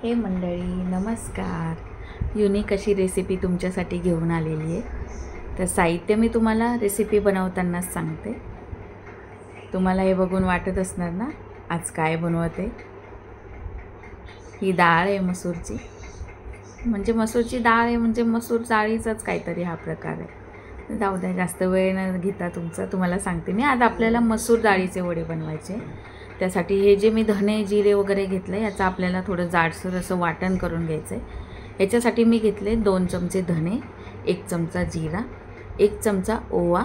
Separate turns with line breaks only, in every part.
हे मंडळी नमस्कार. युनिक अशी रेसिपी तुमच्यासाठी घेऊन आलेली आहे. तर साहित्य मी तुम्हाला रेसिपी बनवतानाच सांगते. तुम्हाला हे बघून वाटत असणार ना आज काय बनवते. ही डाळ आहे मसूरची, म्हणजे मसूरची डाळ आहे म्हणजे मसूर डाळीचाच काहीतरी हा प्रकार आहे. जाऊ द्या, जास्त वेळ न घेता तुम्हाला सांगते मी. आज आपल्याला मसूर डाळीचे वडे बनवायचे. त्यासाठी हे जे मी धने जिरे वगैरे घेतलं याचं आपल्याला थोडं जाडसर असं वाटण करून घ्यायचं आहे. याच्यासाठी मी घेतले 2 चमचे धने, 1 चमचा जिरा, 1 चमचा ओवा,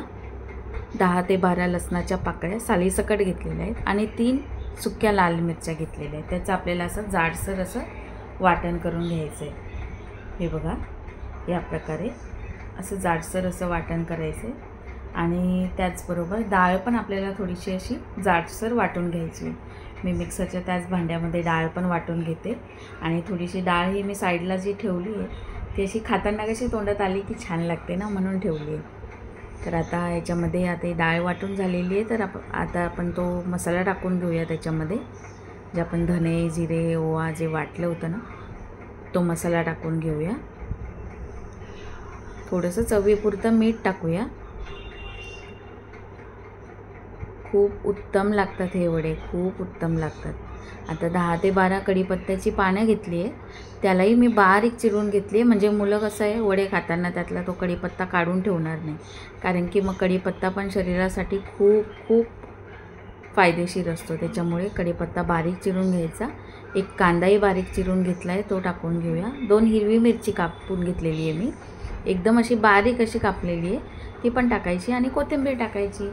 10 ते 12 लसणाच्या पाकळ्या सालीसकट घेतलेल्या आहेत आणि 3 सुक्या लाल मिरच्या घेतलेल्या आहेत. त्याचं आपल्याला असं जाडसर असं वाटण करून घ्यायचं आहे. हे बघा, या प्रकारे असं जाडसर असं वाटण करायचं आहे. आणि त्याचबरोबर डाळ पण आपल्याला थोडीशी अशी जाडसर वाटून घ्यायची. मी मिक्सरच्या त्याच भांड्यामध्ये डाळ पण वाटून घेते. आणि थोडीशी डाळ ही मी साईडला जी ठेवली आहे ती अशी खाताना कशी तोंडात आली की छान लागते ना, म्हणून ठेवली आहे. तर आता याच्यामध्ये आता डाळ वाटून झालेली आहे. तर आता आपण तो मसाला टाकून घेऊया. त्याच्यामध्ये जे आपण धने जिरे ओवा जे वाटलं होतं ना तो मसाला टाकून घेऊया. थोडंसं चवीपुरतं मीठ टाकूया. खूप उत्तम लागतात हे वडे, खूप उत्तम लागतात. आता 10 ते 12 कढीपत्त्याची पानं घेतली आहे. त्यालाही मी बारीक चिरून घेतली आहे, म्हणजे मुलं कसं आहे वडे खाताना त्यातला तो कढीपत्ता काढून ठेवणार नाही. कारण की मग कढीपत्ता पण शरीरासाठी खूप खूप फायदेशीर असतो. त्याच्यामुळे कढीपत्ता बारीक चिरून घ्यायचा. एक कांदाही बारीक चिरून घेतला आहे, तो टाकून घेऊया. 2 हिरवी मिरची कापून घेतलेली आहे मी, एकदम अशी बारीक अशी कापलेली आहे, ती पण टाकायची आणि कोथिंबीर टाकायची.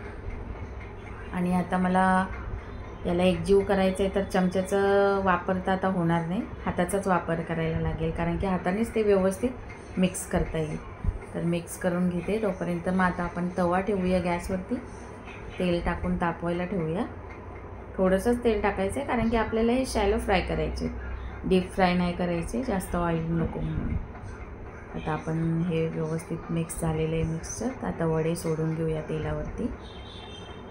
आणि आता मला याला एकजीव करायचं आहे तर चमच्याचा वापर तर आता होणार नाही, हाताचाच वापर करायला लागेल. कारण की हातानेच ते व्यवस्थित मिक्स करता येईल. तर मिक्स करून घेते. तोपर्यंत मग आता आपण तवा ठेवूया गॅसवरती. तेल टाकून तापवायला ठेवूया. थोडंसंच तेल टाकायचं आहे कारण की आपल्याला हे शॅलो फ्राय करायचे, डीप फ्राय नाही करायचे, जास्त ऑइल नको म्हणून. आता आपण हे व्यवस्थित मिक्स झालेलं आहे मिक्सचर. आता वडे सोडून घेऊया तेलावरती.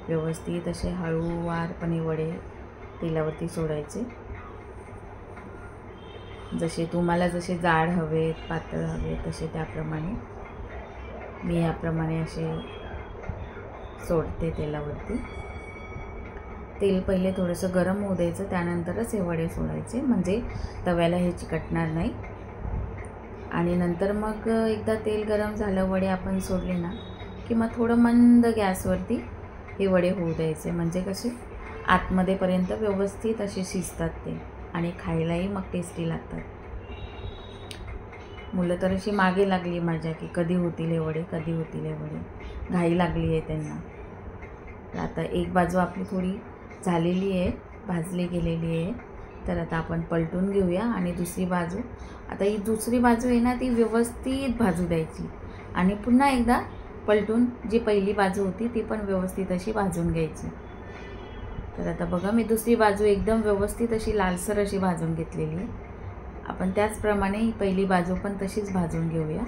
व्यवस्थित असे हळूवारपणे वडे तेलावरती सोडायचे. जसे तुम्हाला जसे जाड हवेत पातळ हवेत तसे त्याप्रमाणे मी याप्रमाणे असे सोडते तेलावरती. तेल पहिले थोडंसं गरम होऊ द्यायचं, त्यानंतरच हे वडे सोडायचे, म्हणजे तव्याला हे चिकटणार नाही. आणि नंतर मग एकदा तेल गरम झालं वडे आपण सोडले ना की मग थोडं मंद गॅसवरती हे वडे होऊ द्यायचे, म्हणजे कसे आतमध्येपर्यंत व्यवस्थित असे शिजतात ते आणि खायलाही मग टेस्टी लागतात. मुलं तर अशी मागे लागली माझ्या की कधी होतील हे वडे, कधी होतील हे वडे, घाई लागली आहे त्यांना. आता एक बाजू आपली थोडी झालेली आहे, भाजली गेलेली आहे. तर आता आपण पलटून घेऊया आणि दुसरी बाजू, आता ही दुसरी बाजू आहे ना ती व्यवस्थित भाजू द्यायची आणि पुन्हा एकदा पलटून जी पहिली बाजू होती ती पण व्यवस्थित अशी भाजून घ्यायची. तर आता बघा मी दुसरी बाजू एकदम व्यवस्थित अशी लालसर अशी भाजून घेतलेली आहे. आपण त्याचप्रमाणे ही पहिली बाजू पण तशीच भाजून घेऊया.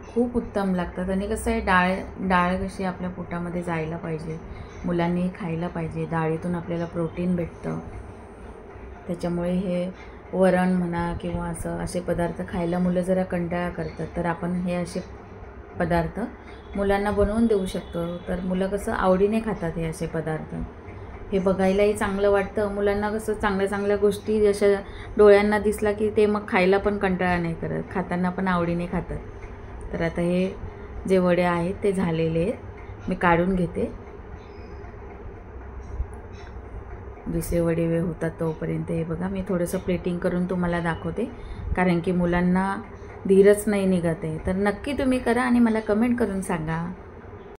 खूप उत्तम लागतात. आणि कसं आहे डाळ कशी आपल्या पोटामध्ये जायला पाहिजे, मुलांनी खायला पाहिजे. डाळीतून आपल्याला प्रोटीन भेटतं. त्याच्यामुळे हे वरण म्हणा किंवा असे पदार्थ खायला मुलं जरा कंटाळा करतात, तर आपण हे असे पदार्थ मुलांना बनवून देऊ शकतो. तर मुलं कसं आवडीने खातात हे असे पदार्थ. हे बघायलाही चांगलं वाटतं. मुलांना कसं चांगल्या चांगल्या गोष्टी जशा डोळ्यांना दिसला की ते मग खायला पण कंटाळा नाही करत, खाताना पण आवडीने खातात. तर आता हे जे वडे आहेत ते झालेले आहेत, मी काढून घेते. दुसरे वडे होतात तोपर्यंत हे बघा मी थोडंसं प्लेटिंग करून तुम्हाला दाखवते, कारण की मुलांना धीरच नाही निघत आहे. तर नक्की तुम्ही करा आणि मला कमेंट करून सांगा.